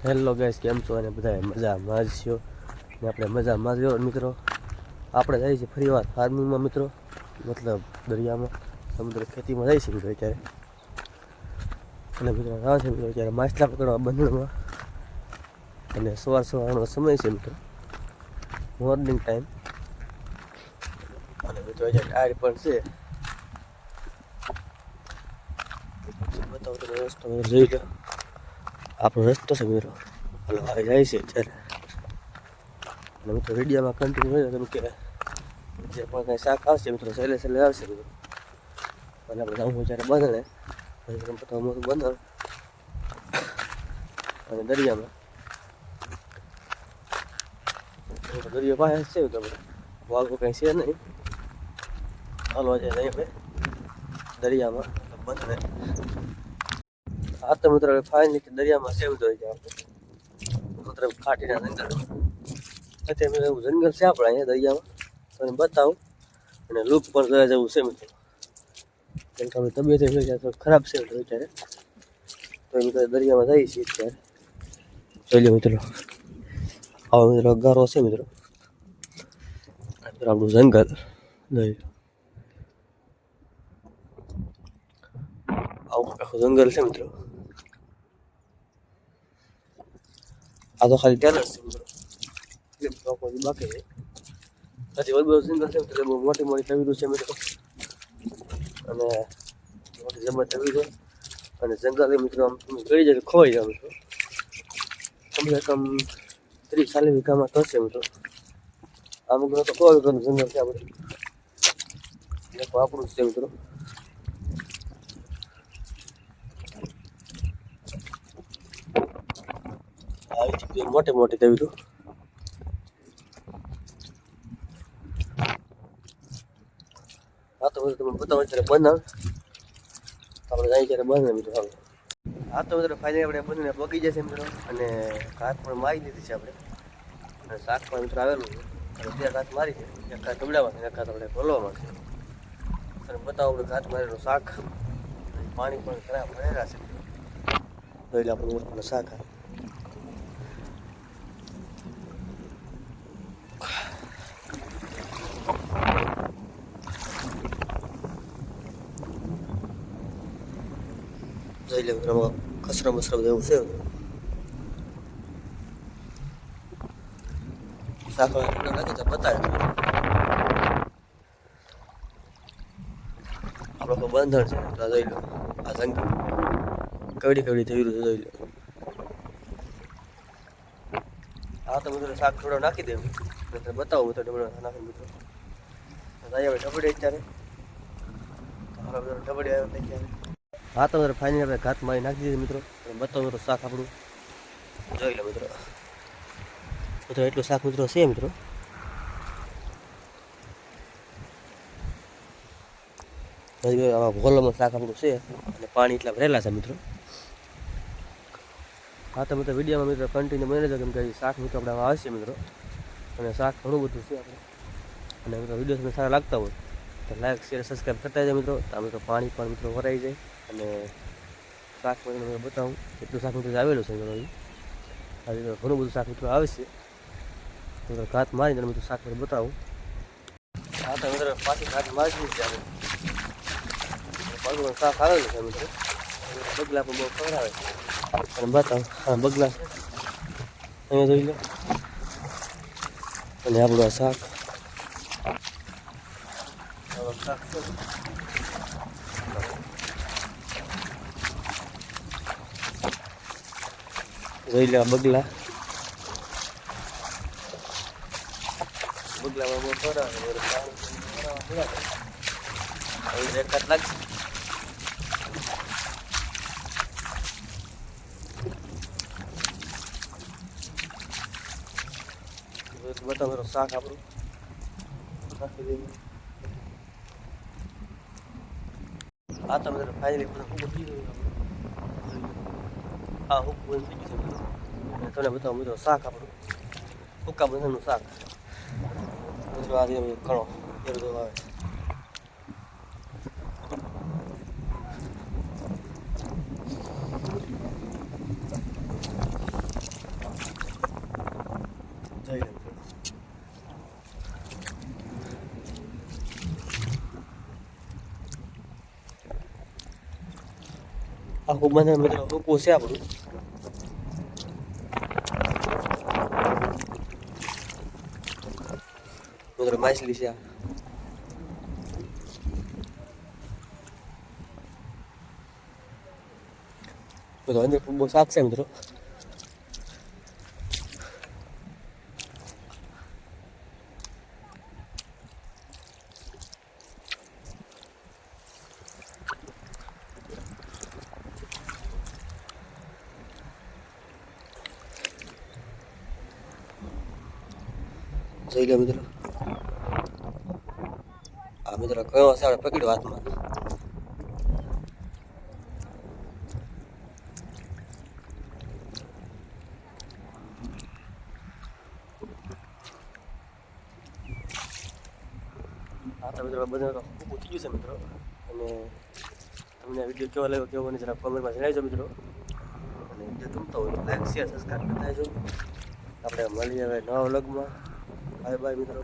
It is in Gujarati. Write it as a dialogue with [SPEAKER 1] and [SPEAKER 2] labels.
[SPEAKER 1] હેલો ગાઈસ, કેમ છો? અને બધા મજામાં જ છો ને? આપણે મજામાં જ મિત્રો. આપણે જઈએ છીએ ફરી વાર ફાર્મિંગમાં મિત્રો, મતલબ દરિયામાં, સમુદ્ર ખેતીમાં જઈએ છીએ મિત્રો અત્યારે. અને મિત્રો આવે છે મિત્રો અત્યારે માછલા પકડવા બંધણમાં, અને સવારનો સમય છે મિત્રો, મોર્નિંગ ટાઈમ. અને મિત્રો અત્યારે ટાયર પણ છે, બતાવો તમે રસ્તો જોઈ લો. આપણો રસ્તો છે મિત્રો, હાલો આવી જાય છે અત્યારે. અને મિત્રો વિડીયોમાં કન્ટિન્યુ હોય કેમ કે જે પણ કાંઈ શાક આવશે મિત્રો સહેલે આવશે મિત્રો. અને આપણે જાઉં જ્યારે બંધણે મોટું બંધણ અને દરિયામાં દરિયો પાસે છે તો વાઘો કંઈ છે નહીં. હાલો જાય આપણે દરિયામાં બંધણે. હા તો મિત્રો ફાઇનલી દરિયામાં છે મિત્રો આપણે ખાટીના જંગલ. અત્યારે એવું જંગલ છે આપણે અહીંયા દરિયામાં, તમને બતાવું. અને લુક પણ જોયા જેવું છે મિત્રો, કેમ કે આપણી તબિયત ખરાબ છે મિત્રો અત્યારે. તો એ મિત્રો દરિયામાં જઈએ છીએ અત્યારે. જોઈ લો મિત્રો, આવો મિત્રો ગારો છે મિત્રો, આપણું જંગલ જોઈ લો. આવું આખું જંગલ છે મિત્રો. આ તો ખાલી ટેરેસ છે મિત્રો, બાકી છે હજી વધુ જંગલ છે મિત્રો. બહુ મોટી મોટી તવીરું છે મિત્રો, અને મોટી જબર તવી છે. અને જંગલ મિત્રો આમ તમે ગઈ જાય ખોવાઈ જાવ મિત્રો. કમસે કમ 30-40 વીઘામાં થશે મિત્રો. આમ મિત્રો તો કોઈ જંગલ છે આપણે, આપણું જ છે મિત્રો. મોટી મોટી તવીરું. હા તો તમે બતાવો ત્યારે બંધ આપણે જાય ત્યારે બંધ મિત્રો. હા તો મિત્રો ફાઇનલી આપણે બંને પગી જશે મિત્રો, અને ઘાત પણ મારી દીધી છે આપણે. અને શાક પણ મિત્રો આવેલું છે, અને 2 ઘાત મારી છે. એક ઘાત તબડામાં છે, એક ઘાત આપણે ભરવામાં છે. અને બતાવો આપણે ઘાત મારેલું શાક. પાણી પણ ઘણા ભરેલા છે એટલે આપણું શાક જોઈ લે મિત્રો. કચરો બસરો એવું છે શાક નાખી તો બતાવે આપણો બંધણ છે. જોઈ લો આ જંગલ કવડી કવડી થઈ રહ્યું છે, જોઈ લો. હા તો મિત્રો શાક થોડો નાખી દેવું, બતાવું મિત્રો ઢબડો નાખી મિત્રો. હવે ઢબડે અત્યારે ઢબડે આવ્યો અત્યારે. હા તો મિત્રો ફાઇનલી આપણે ઘાત મારી નાખી દીધી મિત્રો. બતાવો મિત્રો શાક આપણું જોઈ લો મિત્રો. મિત્રો એટલું શાક મિત્રો છે મિત્રો. આમાં ભોલોમાં શાક આપણું છે, અને પાણી એટલા ભરેલા છે મિત્રો. હા તો મિત્રો વિડીયોમાં મિત્રો કન્ટિન્યુ બની રહેજો, કેમ કે શાક મિત્રો આપણે આવશે મિત્રો. અને શાક ઘણું બધું છે આપણે. અને મિત્રો વિડીયો તમને સારા લાગતા હોય તો લાઈક શેર સબસ્ક્રાઈબ કરતા જાય મિત્રો. તો મિત્રો પાણી પણ મિત્રો ભરાઈ જાય. અને શાક પણ બતાવું એટલું શાક મિત્રો આવેલું છે મિત્રો. આજે ઘણું બધું શાક મિત્રો આવે છે. મિત્રો ઘાત મારીને મિત્રો શાક મિત્રો બતાવું. હા તો મિત્રો પાછી ઘાત મારી દીધી છે. પાછું શાક આવેલું છે મિત્રો. બગલા પણ બહુ ખવડાવે છે. અને બતાવો હા બગલા અહીંયા જોઈ લો. અને આપણું આ શાક જોઈ લે. બગલા બગલામાં બહુ ખવડાવે એકાદ લાગશે. બતાવો શાક આપણું નાખી દઈએ. હા તો મિત્રો ફાઇનલી હા હું બંધ થઈ ગયું છે. તમને બતાવો મિત્રો શાક આપણું સૂકા બધાનું શાક મિત્રો. આજે ઘણો એ બધું આવે. આખું બંધ મિત્રો સૂકું છે આપણું. મિત્રો માછલી છે આ. મિત્રો અંદર બહુ શાક છે મિત્રો. જોઈ લો મિત્રો. આ મિત્રો કયો છે આપણે પકડ્યો હાથમાં. આ તો મિત્રો બધા ખૂબ થઈ ગયું છે મિત્રો. અને તમને વિડીયો કેવો લાગ્યો કેવો નહીં જરા કોમેન્ટમાં જણાવજો મિત્રો. અને વિડીયો ગમતો હોય લાઈક શેર સબસ્ક્રાઈબ કરતા રહેજો. આપણે મળીએ હવે નવા વ્લોગમાં. બાય બાય મિત્રો.